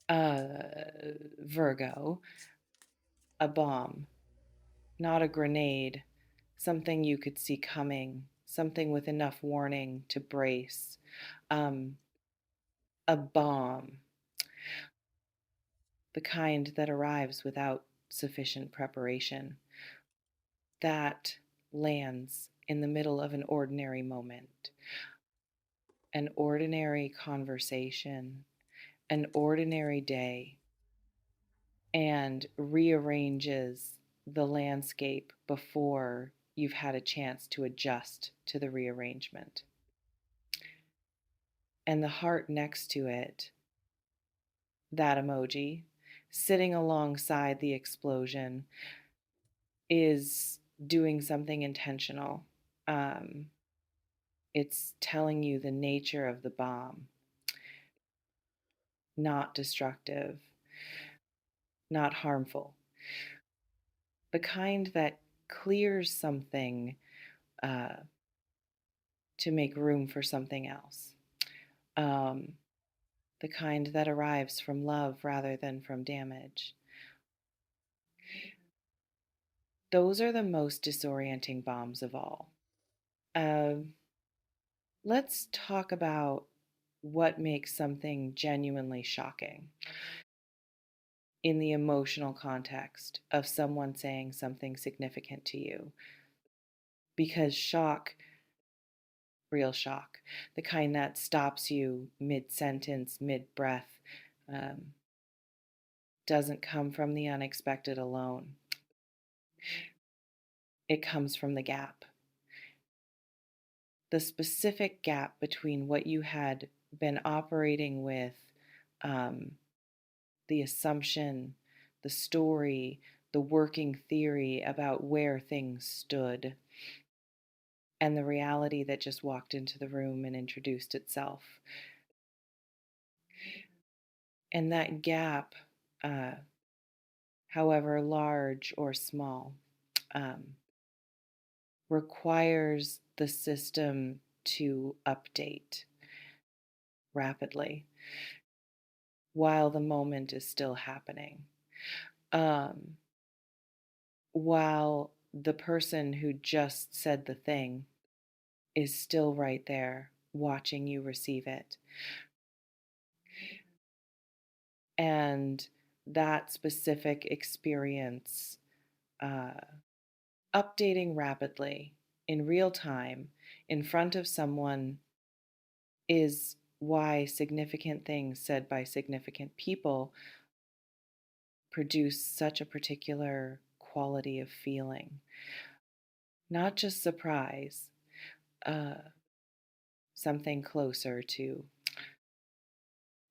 Virgo, a bomb, not a grenade, something you could see coming, something with enough warning to brace. Um, a bomb, the kind that arrives without sufficient preparation, that lands in the middle of an ordinary moment, an ordinary conversation, an ordinary day, and rearranges the landscape before you've had a chance to adjust to the rearrangement. And the heart next to it, that emoji, sitting alongside the explosion, is doing something intentional. Um, it's telling you the nature of the bomb, not destructive, not harmful, the kind that clears something uh, to make room for something else, um, the kind that arrives from love rather than from damage. Those are the most disorienting bombs of all. Um, let's talk about what makes something genuinely shocking in the emotional context of someone saying something significant to you. Because shock, real shock, the kind that stops you mid sentence, mid breath, um, doesn't come from the unexpected alone. It comes from the gap. The specific gap between what you had been operating with, um, the assumption, the story, the working theory about where things stood, and the reality that just walked into the room and introduced itself. And that gap, uh, however large or small, um, requires the system to update rapidly while the moment is still happening. Um, while the person who just said the thing is still right there watching you receive it. And that specific experience, uh, updating rapidly in real time in front of someone, is why significant things said by significant people produce such a particular quality of feeling. Not just surprise, uh, something closer to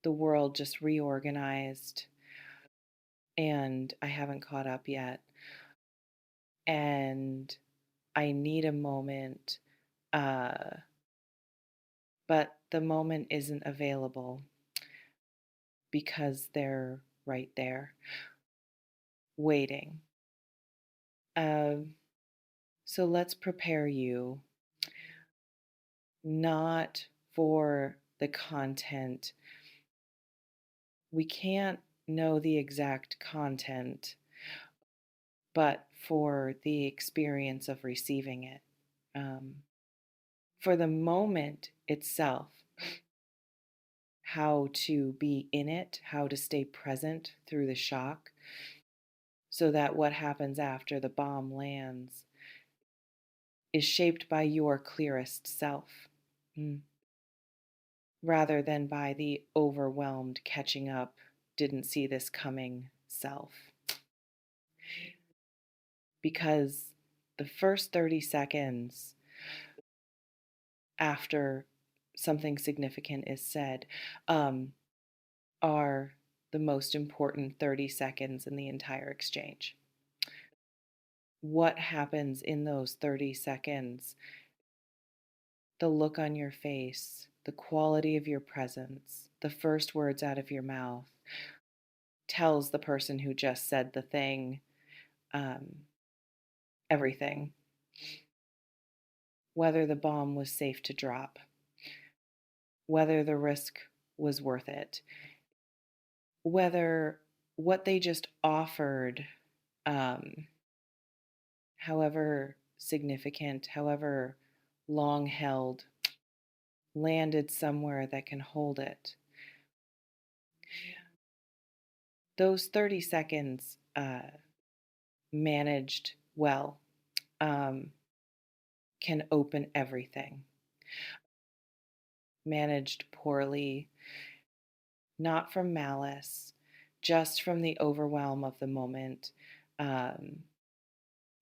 the world just reorganized and I haven't caught up yet. And I need a moment, uh, but the moment isn't available because they're right there waiting. Um, so let's prepare you not for the content. We can't know the exact content, but for the experience of receiving it. Um, for the moment itself, how to be in it, how to stay present through the shock, so that what happens after the bomb lands is shaped by your clearest self, rather than by the overwhelmed, catching up, didn't see this coming self. Because the first 30 seconds after something significant is said, um, are the most important 30 seconds in the entire exchange. What happens in those 30 seconds, the look on your face, the quality of your presence, the first words out of your mouth, tells the person who just said the thing, um, everything. Whether the bomb was safe to drop, whether the risk was worth it. whether what they just offered, um, however significant, however long held, landed somewhere that can hold it. Those 30 seconds managed well um, can open everything. Managed poorly, not from malice, just from the overwhelm of the moment, um,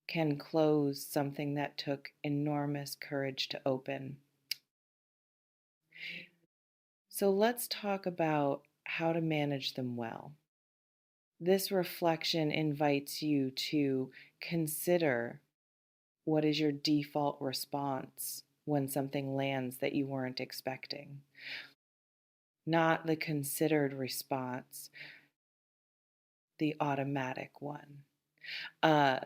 can close something that took enormous courage to open. So let's talk about how to manage them well. This reflection invites you to consider what is your default response when something lands that you weren't expecting, not the considered response, the automatic one, uh,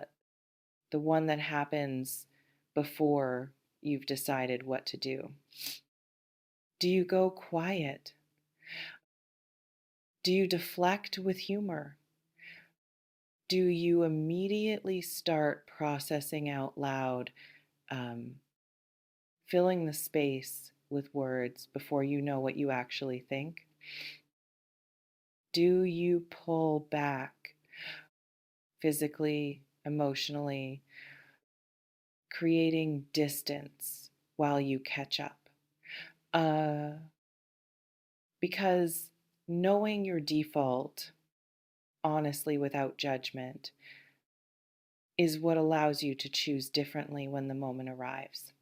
the one that happens before you've decided what to do. Do you go quiet? Do you deflect with humor? Do you immediately start processing out loud, um, filling the space with words before you know what you actually think? Do you pull back physically, emotionally, creating distance while you catch up? Uh, because knowing your default, honestly, without judgment, is what allows you to choose differently when the moment arrives,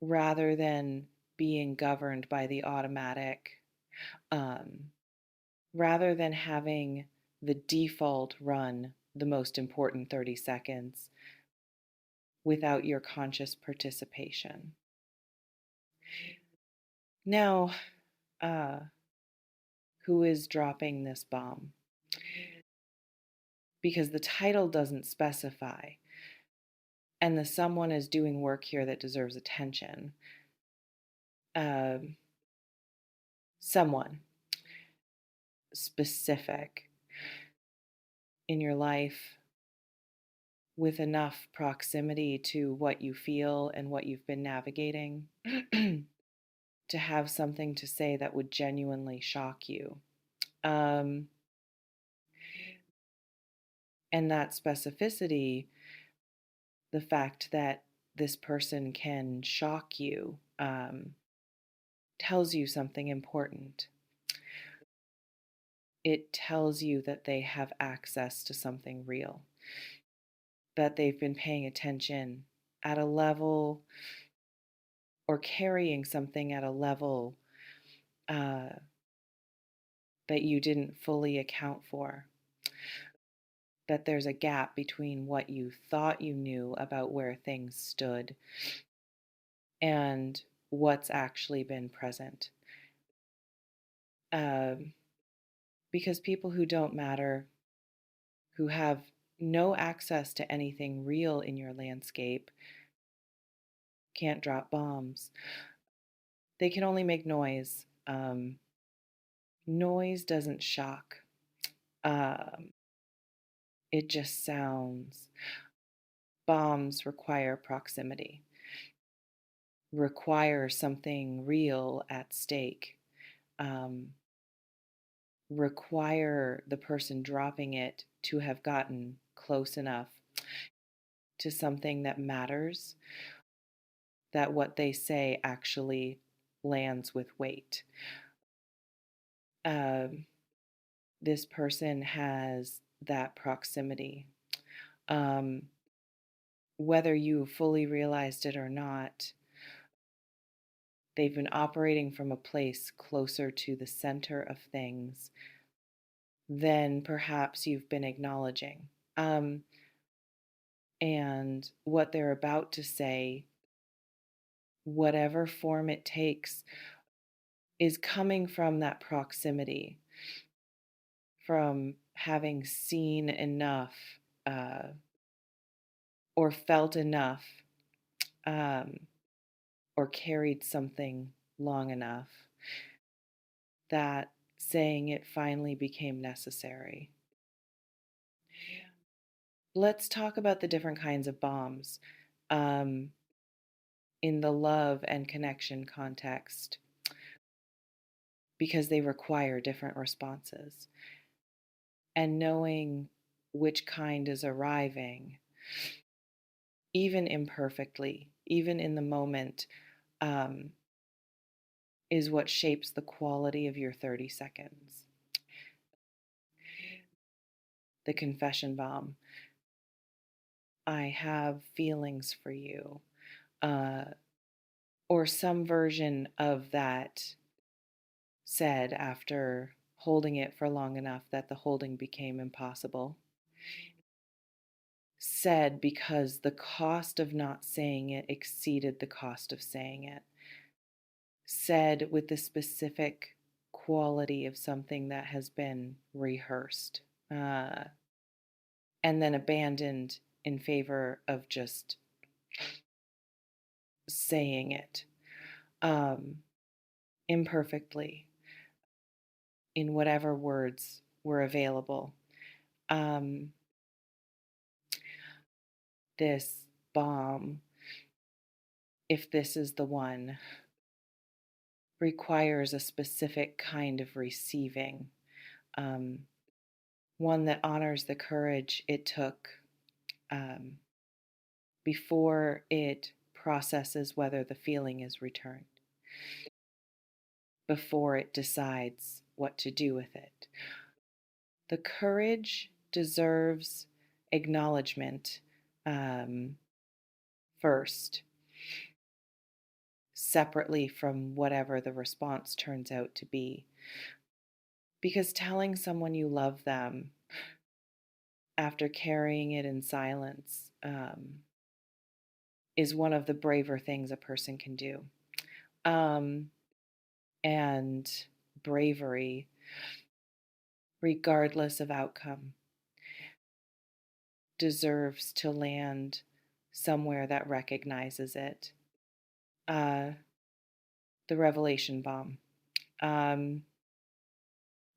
rather than being governed by the automatic, um, rather than having the default run the most important 30 seconds without your conscious participation. Now, uh, who is dropping this bomb? Because the title doesn't specify, and the someone is doing work here that deserves attention. Um, Someone specific in your life with enough proximity to what you feel and what you've been navigating to have something to say that would genuinely shock you. Um, and that specificity, the fact that this person can shock you, tells you something important. It tells you that they have access to something real, that they've been paying attention at a level or carrying something at a level uh, that you didn't fully account for. That there's a gap between what you thought you knew about where things stood and what's actually been present. Um, because people who don't matter, who have no access to anything real in your landscape, can't drop bombs. They can only make noise. Noise doesn't shock, um, it just sounds. Bombs require proximity, require something real at stake, um, require the person dropping it to have gotten close enough to something that matters, that what they say actually lands with weight. Um, this person has that proximity. Um, Whether you fully realized it or not, they've been operating from a place closer to the center of things than perhaps you've been acknowledging. Um, and what they're about to say, whatever form it takes, is coming from that proximity, from having seen enough uh, or felt enough, um, or carried something long enough that saying it finally became necessary. Let's talk about the different kinds of bombs um, in the love and connection context because they require different responses. And knowing which kind is arriving, even imperfectly, even in the moment, um, is what shapes the quality of your 30 seconds. The confession bomb. I have feelings for you. Uh, or some version of that said after holding it for long enough that the holding became impossible. Said because the cost of not saying it exceeded the cost of saying it. Said with the specific quality of something that has been rehearsed uh, and then abandoned in favor of just saying it imperfectly in whatever words were available. Um, this bomb, if this is the one, requires a specific kind of receiving, um, one that honors the courage it took um, before it processes whether the feeling is returned, before it decides what to do with it. The courage deserves acknowledgement first, separately from whatever the response turns out to be. Because telling someone you love them after carrying it in silence is one of the braver things a person can do. And bravery, regardless of outcome, deserves to land somewhere that recognizes it. Uh, the revelation bomb. Um,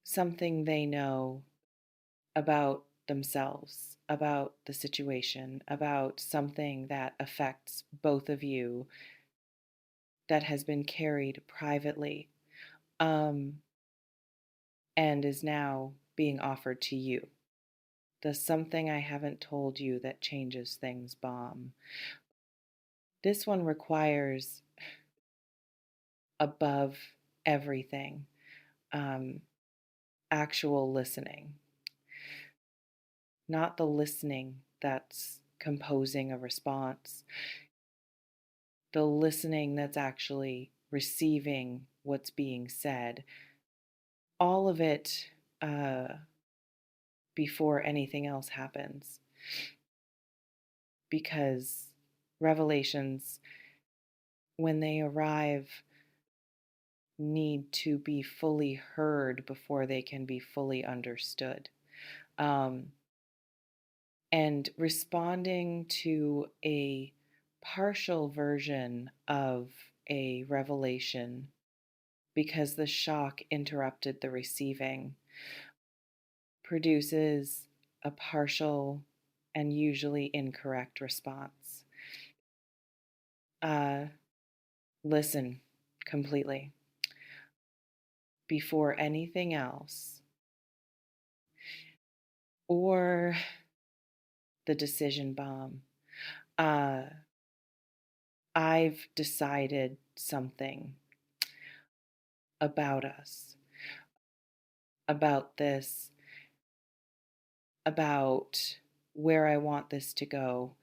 Something they know about themselves, about the situation, about something that affects both of you that has been carried privately um, and is now being offered to you. The something I haven't told you that changes things bomb. This one requires, above everything, um, actual listening. Not the listening that's composing a response, the listening that's actually receiving what's being said. All of it before anything else happens. Because revelations, when they arrive, need to be fully heard before they can be fully understood. Um, and responding to a partial version of a revelation because the shock interrupted the receiving produces a partial and usually incorrect response. Uh, Listen completely before anything else, or the decision bomb. Uh, I've decided something about us, about this, about where I want this to go,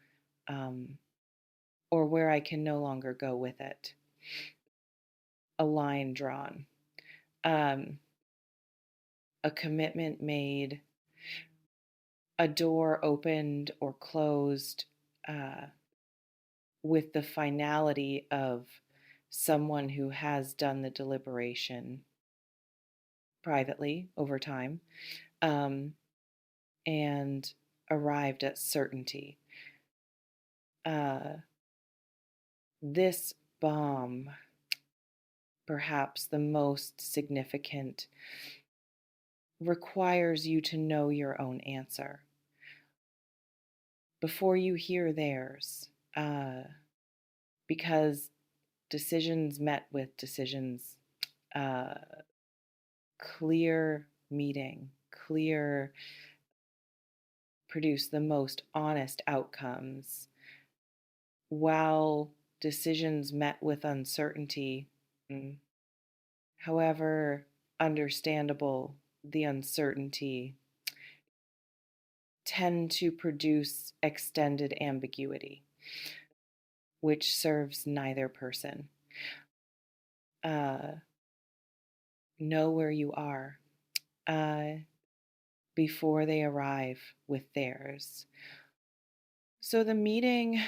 um, or where I can no longer go with it. A line drawn, um, a commitment made, a door opened or closed with the finality of someone who has done the deliberation privately over time um, and arrived at certainty. Uh, this bomb, perhaps the most significant requires you to know your own answer before you hear theirs, uh, because decisions met with decisions, uh, clear meeting, clear produce the most honest outcomes, while decisions met with uncertainty, mm, however understandable the uncertainty, tend to produce extended ambiguity, which serves neither person. Uh, know where you are uh, before they arrive with theirs. So the meeting,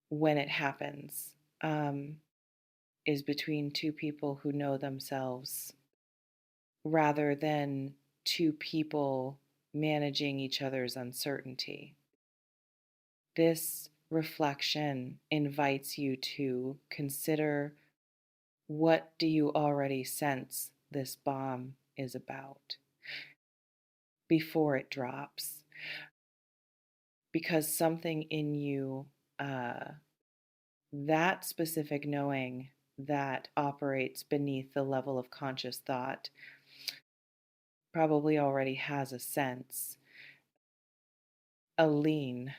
when it happens, um, is between two people who know themselves rather than two people managing each other's uncertainty. This reflection invites you to consider, what do you already sense this bomb is about before it drops? Because something in you, uh, that specific knowing that operates beneath the level of conscious thought, probably already has a sense, a lean,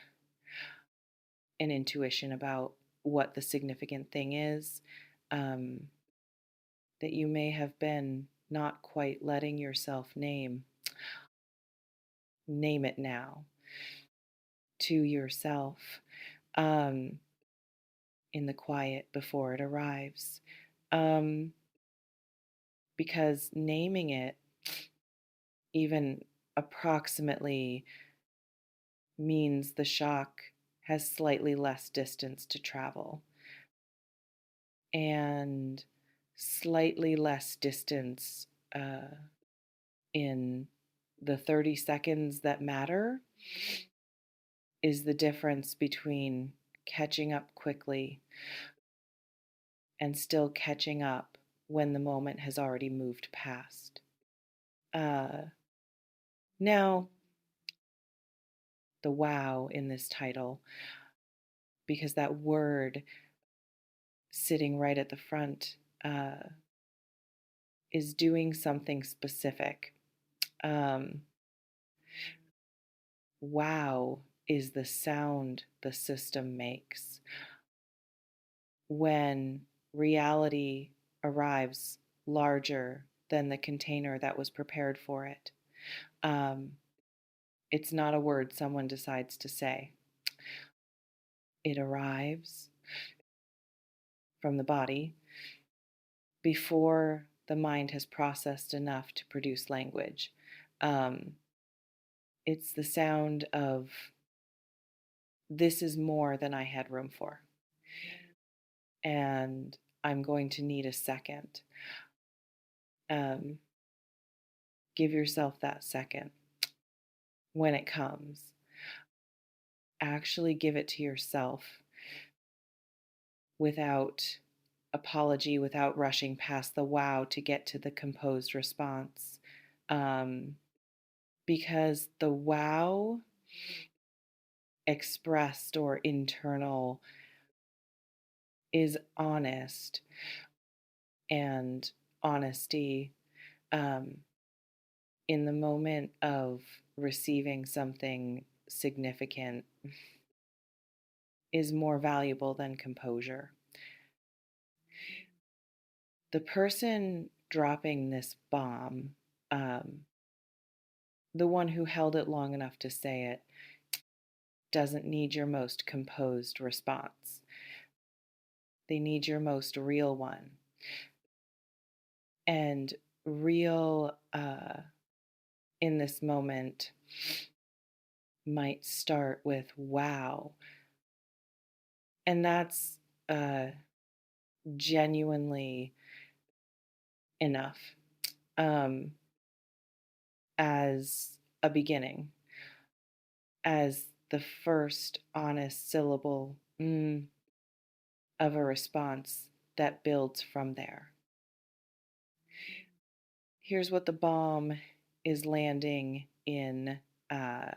an intuition about what the significant thing is, um, that you may have been not quite letting yourself name. Name it now to yourself, um, in the quiet before it arrives. Um, because naming it, even approximately, means the shock has slightly less distance to travel and slightly less distance in the 30 seconds that matter is the difference between catching up quickly and still catching up when the moment has already moved past. Uh, Now, the wow in this title, because that word sitting right at the front is doing something specific. Um, wow is the sound the system makes when reality arrives larger than the container that was prepared for it. Um, it's not a word someone decides to say. It arrives from the body before the mind has processed enough to produce language. Um, it's the sound of, this is more than I had room for, and I'm going to need a second. Um, give yourself that second when it comes. Actually, give it to yourself without apology, without rushing past the wow to get to the composed response. Um, because the wow expressed or internal is honest, and honesty, um, in the moment of receiving something significant, is more valuable than composure. The person dropping this bomb, um, the one who held it long enough to say it, doesn't need your most composed response. They need your most real one. And real in this moment might start with wow. And that's uh, genuinely enough, um, as a beginning, as the first honest syllable of a response that builds from there. Here's what the bomb is landing in uh,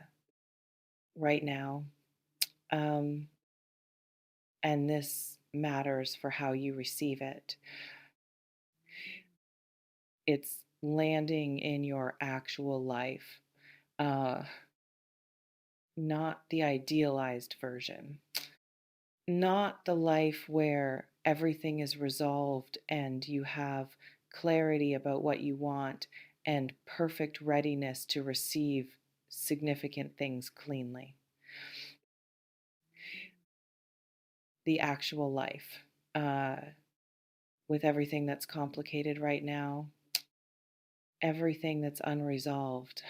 right now. Um, and this matters for how you receive it. It's landing in your actual life, uh, not the idealized version, not the life where everything is resolved and you have clarity about what you want and perfect readiness to receive significant things cleanly. The actual life, uh, with everything that's complicated right now, everything that's unresolved,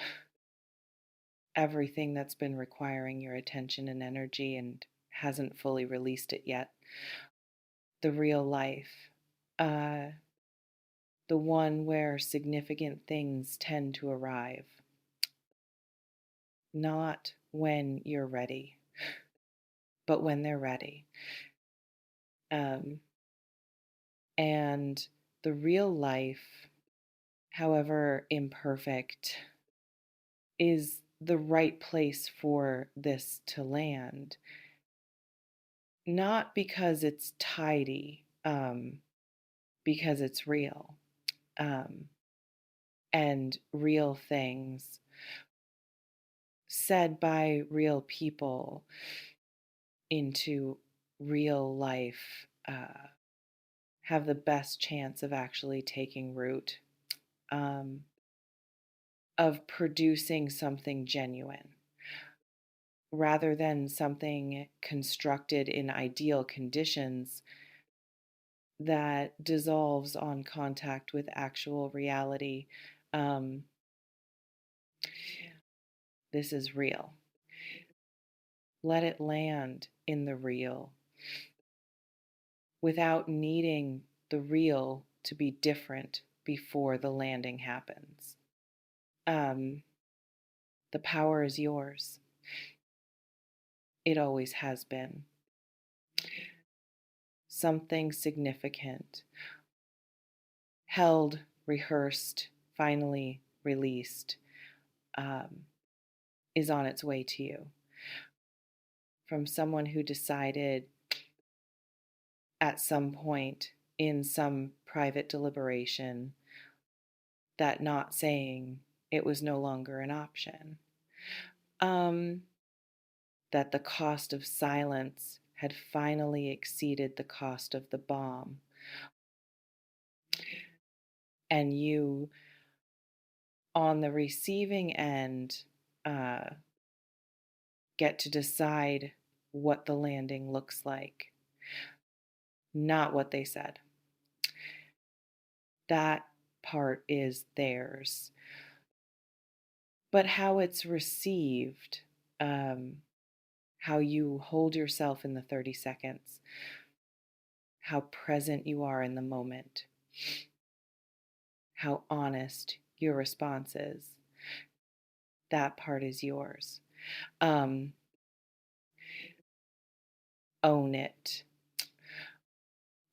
everything that's been requiring your attention and energy and hasn't fully released it yet. The real life, uh, the one where significant things tend to arrive, not when you're ready, but when they're ready. Um, and the real life, however imperfect, is the right place for this to land. Not because it's tidy, because it's real, um, and real things said by real people into real life have the best chance of actually taking root, um, of producing something genuine rather than something constructed in ideal conditions that dissolves on contact with actual reality. Um, this is real. Let it land in the real without needing the real to be different before the landing happens. Um, the power is yours. It always has been. Something significant, held, rehearsed, finally released, um, is on its way to you from someone who decided at some point in some private deliberation that not saying it was no longer an option. Um, that the cost of silence had finally exceeded the cost of the bomb. And you, on the receiving end, uh, get to decide what the landing looks like, not what they said. That part is theirs. But how it's received, how you hold yourself in the 30 seconds, how present you are in the moment, how honest your response is, that part is yours. Um, Own it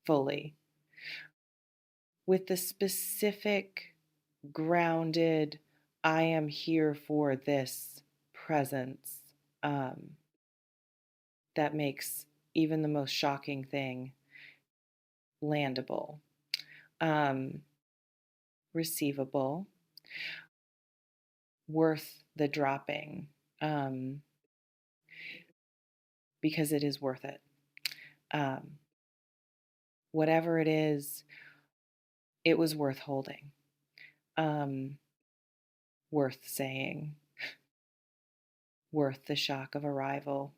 fully with the specific, grounded, I am here for this presence, um, that makes even the most shocking thing landable, um, receivable, worth the dropping, um, because it is worth it. Um, Whatever it is, it was worth holding, um, worth saying, worth the shock of arrival,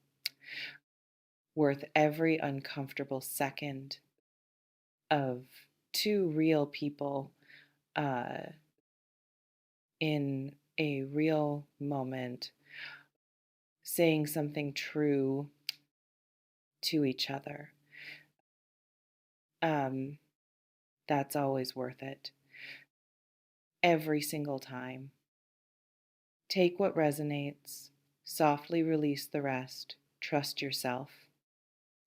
worth every uncomfortable second of two real people uh, in a real moment saying something true to each other. Um, that's always worth it. Every single time. Take what resonates, softly release the rest, trust yourself.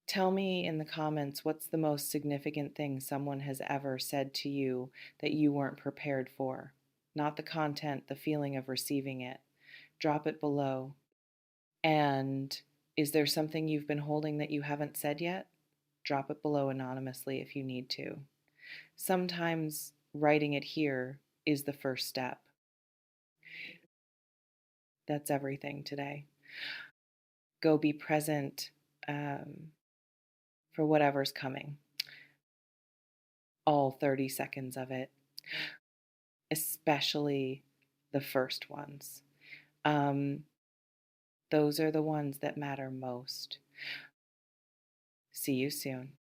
Tell me in the comments what's the most significant thing someone has ever said to you that you weren't prepared for. not the content, the feeling of receiving it. Drop it below. And is there something you've been holding that you haven't said yet? Drop it below anonymously if you need to. Sometimes writing it here is the first step. That's everything today. Go be present for whatever's coming, all 30 seconds of it, especially the first ones. Those are the ones that matter most. See you soon.